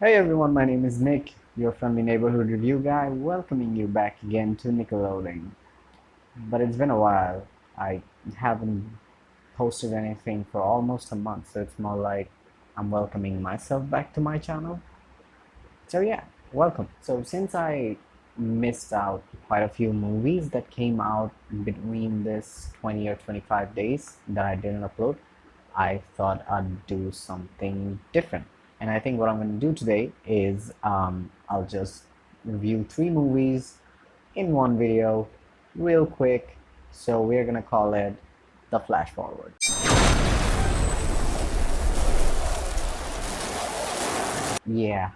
Hey everyone, my name is Nick, your friendly neighborhood review guy, welcoming you back again to Nickelodeon. But it's been a while. I haven't posted anything for almost a month, so it's more like I'm welcoming myself back to my channel. So yeah, welcome. So since I missed out quite a few movies that came out between this 20 or 25 days that I didn't upload, I thought I'd do something different. And I think what I'm going to do today is I'll just review three movies in one video real quick. So we're going to call it the flash forward. Yeah,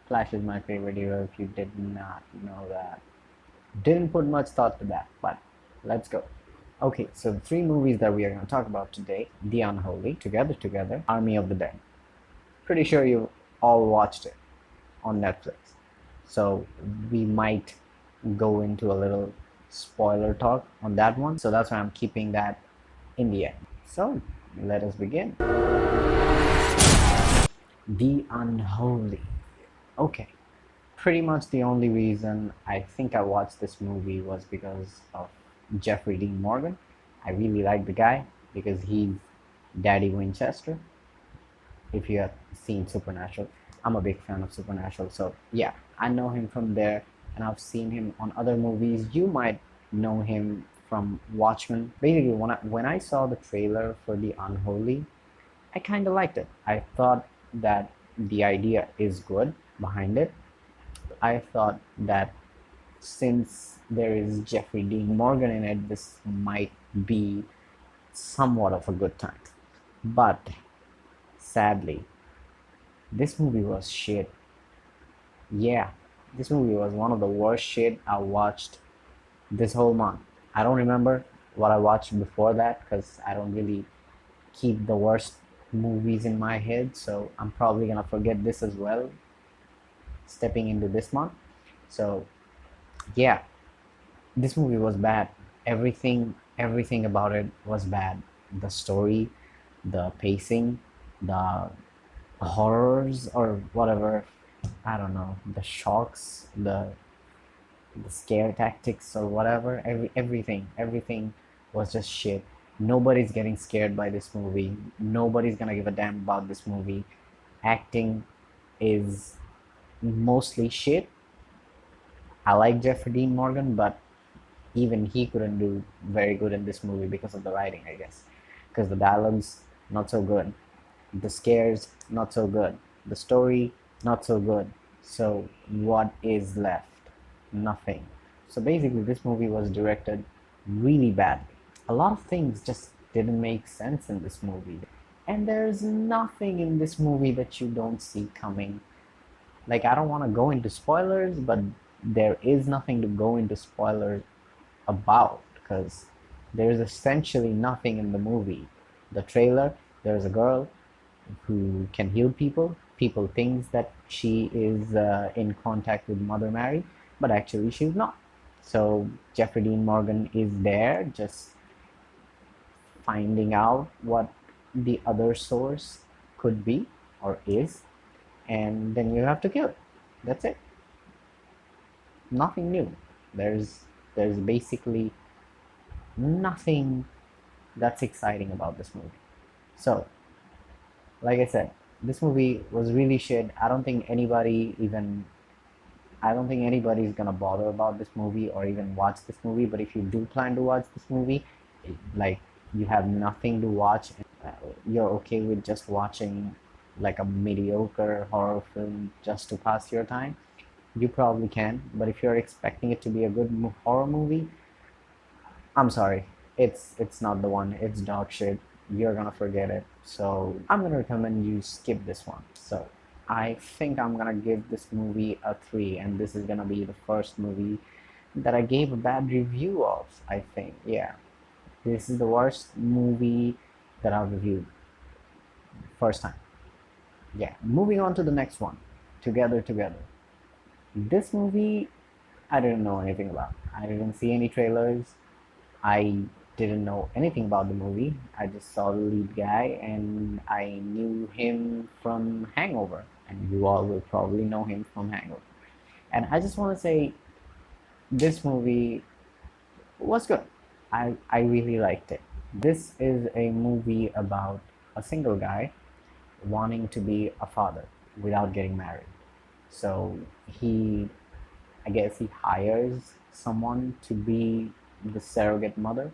Flash is my favorite hero if you did not know that. Didn't put much thought to that, but let's go. Okay, so the three movies that we are going to talk about today: The Unholy, Together, Army of the Dead. Pretty sure you all watched it on Netflix. So we might go into a little spoiler talk on that one. So that's why I'm keeping that in the end. So let us begin. The Unholy. Okay. Pretty much the only reason I think I watched this movie was because of Jeffrey Dean Morgan. I really like the guy because he's Daddy Winchester. If you have seen Supernatural, I'm a big fan of Supernatural. So yeah, I know him from there, and I've seen him on other movies. You might know him from Watchmen. Basically, when I saw the trailer for The Unholy, I kind of liked it. I thought that the idea is good behind it. I thought that since there is Jeffrey Dean Morgan in it, this might be somewhat of a good time. But sadly, this movie was shit. Yeah, this movie was one of the worst shit I watched this whole month. I don't remember what I watched before that because I don't really keep the worst movies in my head, so I'm probably gonna forget this as well stepping into this month. So yeah, this movie was bad. Everything about it was bad. The story, the pacing, the horrors or whatever, I don't know, the shocks, the scare tactics or whatever, everything was just shit. Nobody's getting scared by this movie. Nobody's gonna give a damn about this movie. Acting is mostly shit. I like Jeffrey Dean Morgan, but even he couldn't do very good in this movie because of the writing, I guess. Because the dialogue's not so good, the scares not so good, the story not so good. So what is left? Nothing. So basically, this movie was directed really badly. A lot of things just didn't make sense in this movie, and there's nothing in this movie that you don't see coming. Like, I don't want to go into spoilers, but there is nothing to go into spoilers about because there's essentially nothing in the movie. The trailer, there's a girl who can heal people. People thinks that she is in contact with Mother Mary, but actually she's not. So Jeffrey Dean Morgan is there just finding out what the other source could be or is, and then you have to kill it. That's it. Nothing new. There's basically nothing that's exciting about this movie. So, like I said, this movie was really shit. I don't think anybody's gonna bother about this movie or even watch this movie. But if you do plan to watch this movie, like, you have nothing to watch, and you're okay with just watching like a mediocre horror film just to pass your time, you probably can. But if you're expecting it to be a good horror movie, I'm sorry, it's not the one. It's dog shit. You're gonna forget it. So I'm gonna recommend you skip this one. So I think I'm gonna give this movie a 3, and this is gonna be the first movie that I gave a bad review of. I think, yeah, this is the worst movie that I've reviewed first time. Yeah, moving on to the next one, Together. This movie I didn't know anything about. I didn't see any trailers. I didn't know anything about the movie. I just saw the lead guy and I knew him from Hangover. and you all will probably know him from Hangover. And I just want to say this movie was good. I really liked it. This is a movie about a single guy wanting to be a father without getting married. So I guess he hires someone to be the surrogate mother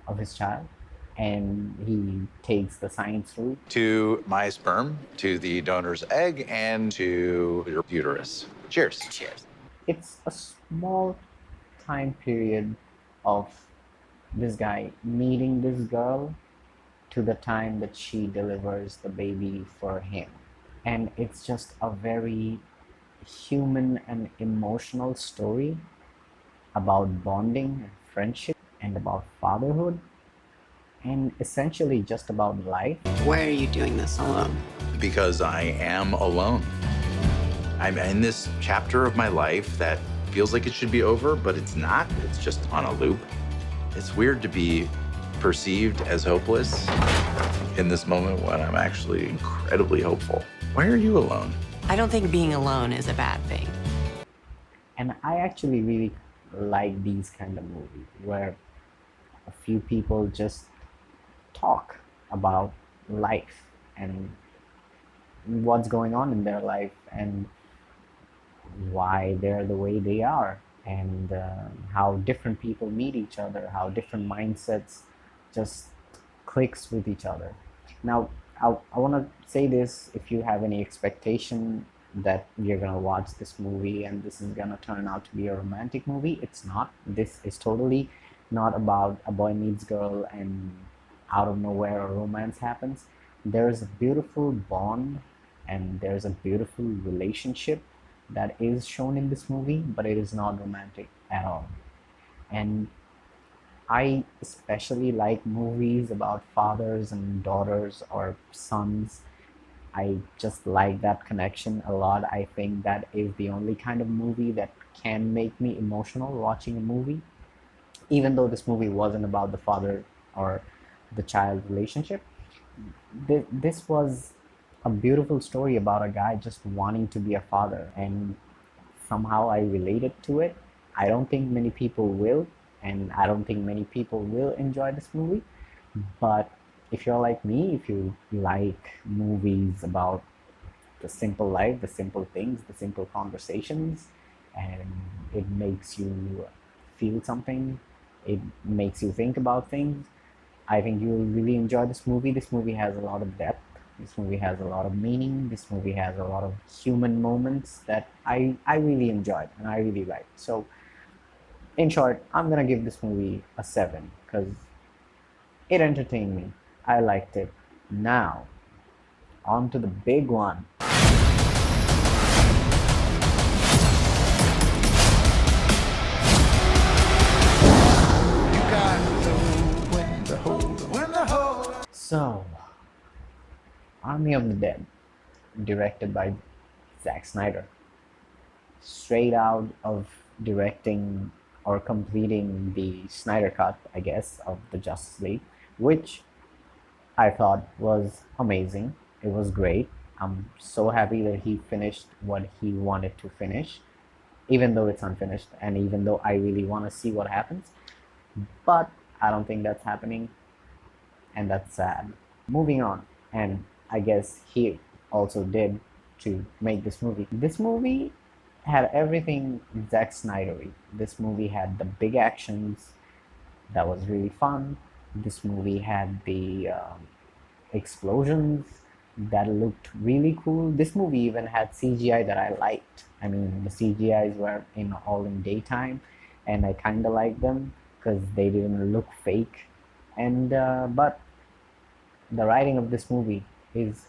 of his child, and he takes the science route. To my sperm, to the donor's egg, and to your uterus. Cheers. Cheers. It's a small time period of this guy meeting this girl to the time that she delivers the baby for him. And it's just a very human and emotional story about bonding and friendship and about fatherhood and essentially just about life. Why are you doing this alone? Because I am alone. I'm in this chapter of my life that feels like it should be over, but it's not. It's just on a loop. It's weird to be perceived as hopeless in this moment when I'm actually incredibly hopeful. Why are you alone? I don't think being alone is a bad thing. And I actually really like these kind of movies where a few people just talk about life and what's going on in their life and why they're the way they are, and how different people meet each other, how different mindsets just clicks with each other. Now, I want to say this: if you have any expectation that you're gonna watch this movie and this is gonna turn out to be a romantic movie, it's not. This is totally not about a boy meets girl and out of nowhere a romance happens. There's a beautiful bond and there's a beautiful relationship that is shown in this movie, but it is not romantic at all. And I especially like movies about fathers and daughters or sons. I just like that connection a lot. I think that is the only kind of movie that can make me emotional watching a movie. Even though this movie wasn't about the father or the child relationship, this was a beautiful story about a guy just wanting to be a father, and somehow I related to it. I don't think many people will, and I don't think many people will enjoy this movie. But if you're like me, if you like movies about the simple life, the simple things, the simple conversations, and it makes you feel something, it makes you think about things, I think you'll really enjoy this movie. This movie has a lot of depth. This movie has a lot of meaning. This movie has a lot of human moments that I really enjoyed and I really liked. So, in short, I'm gonna give this movie a 7 because it entertained me. I liked it. Now, on to the big one. So, Army of the Dead, directed by Zack Snyder. Straight out of directing or completing the Snyder Cut, I guess, of the Justice League, which I thought was amazing. It was great. I'm so happy that he finished what he wanted to finish, even though it's unfinished, and even though I really want to see what happens. But I don't think that's happening, and that's sad. Moving on, and I guess he also did to make this movie. This movie had everything Zack Snydery. This movie had the big actions that was really fun. This movie had the explosions that looked really cool. This movie even had CGI that I liked. I mean, the CGIs were all in daytime, and I kind of liked them because they didn't look fake. And but the writing of this movie is,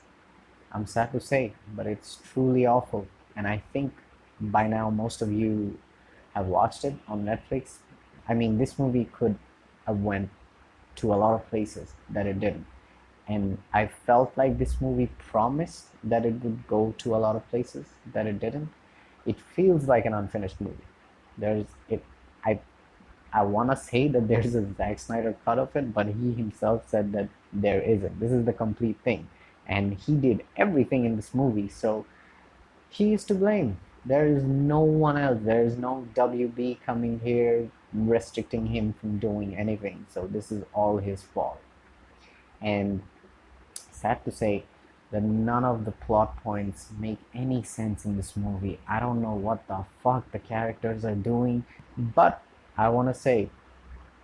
I'm sad to say, but it's truly awful. And I think by now most of you have watched it on Netflix. I mean, this movie could have went to a lot of places that it didn't. And I felt like this movie promised that it would go to a lot of places that it didn't. It feels like an unfinished movie. There's it. I want to say that there's a Zack Snyder cut of it, but he himself said that there isn't. This is the complete thing, and he did everything in this movie. So He is to blame. There is no one else. There is no WB coming here restricting him from doing anything. So this is all his fault. And sad to say that none of the plot points make any sense in this movie. I don't know what the fuck the characters are doing, but I want to say,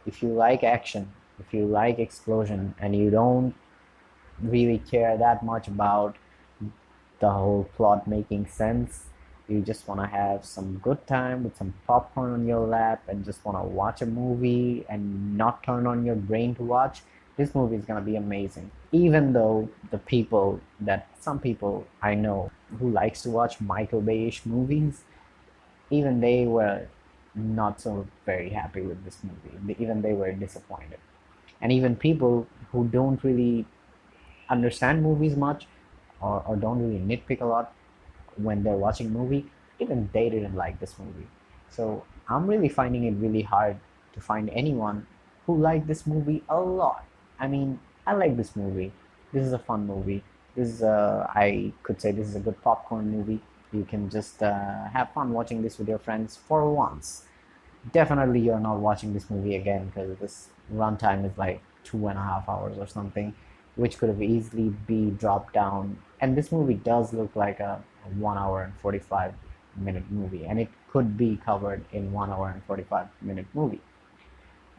if you like action, if you like explosion, and you don't really care that much about the whole plot making sense, you just want to have some good time with some popcorn on your lap and just want to watch a movie and not turn on your brain to watch, this movie is going to be amazing. Even though some people I know who likes to watch Michael Bay-ish movies, even they were not so very happy with this movie. Even they were disappointed. And even people who don't really understand movies much, or don't really nitpick a lot when they're watching a movie, even they didn't like this movie. So I'm really finding it really hard to find anyone who liked this movie a lot. I mean, I like this movie. This is a fun movie. I could say this is a good popcorn movie. You can just have fun watching this with your friends for once. Definitely you're not watching this movie again, because this runtime is like 2.5 hours or something, which could have easily be dropped down. And this movie does look like a 1 hour and 45 minute movie, and it could be covered in 1 hour and 45 minute movie.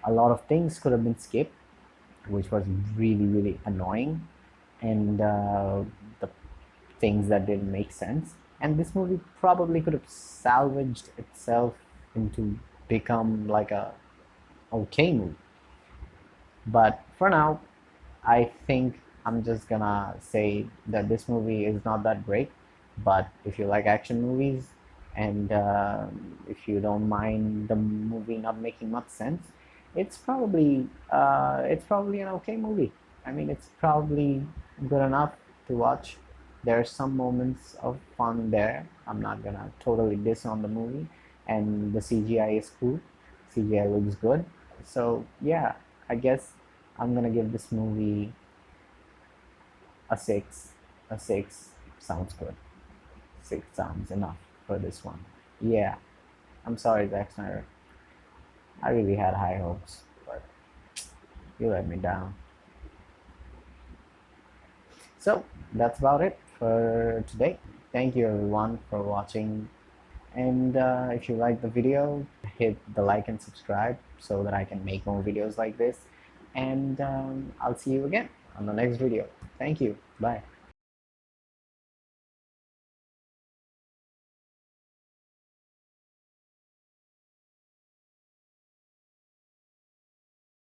A lot of things could have been skipped, which was really annoying, and the things that didn't make sense. And this movie probably could have salvaged itself into become like a okay movie. But for now, I think I'm just gonna say that this movie is not that great. But if you like action movies, and if you don't mind the movie not making much sense, it's probably an okay movie. I mean, it's probably good enough to watch. There are some moments of fun there. I'm not gonna totally diss on the movie, and the CGI is cool. CGI looks good. So yeah, I guess I'm gonna give this movie a six. A six sounds good. Six sounds enough for this one. Yeah, I'm sorry, Zack Snyder. I really had high hopes, but you let me down. So that's about it for today. Thank you everyone for watching. And if you like the video, hit the like and subscribe so that I can make more videos like this. And I'll see you again on the next video. Thank you. Bye.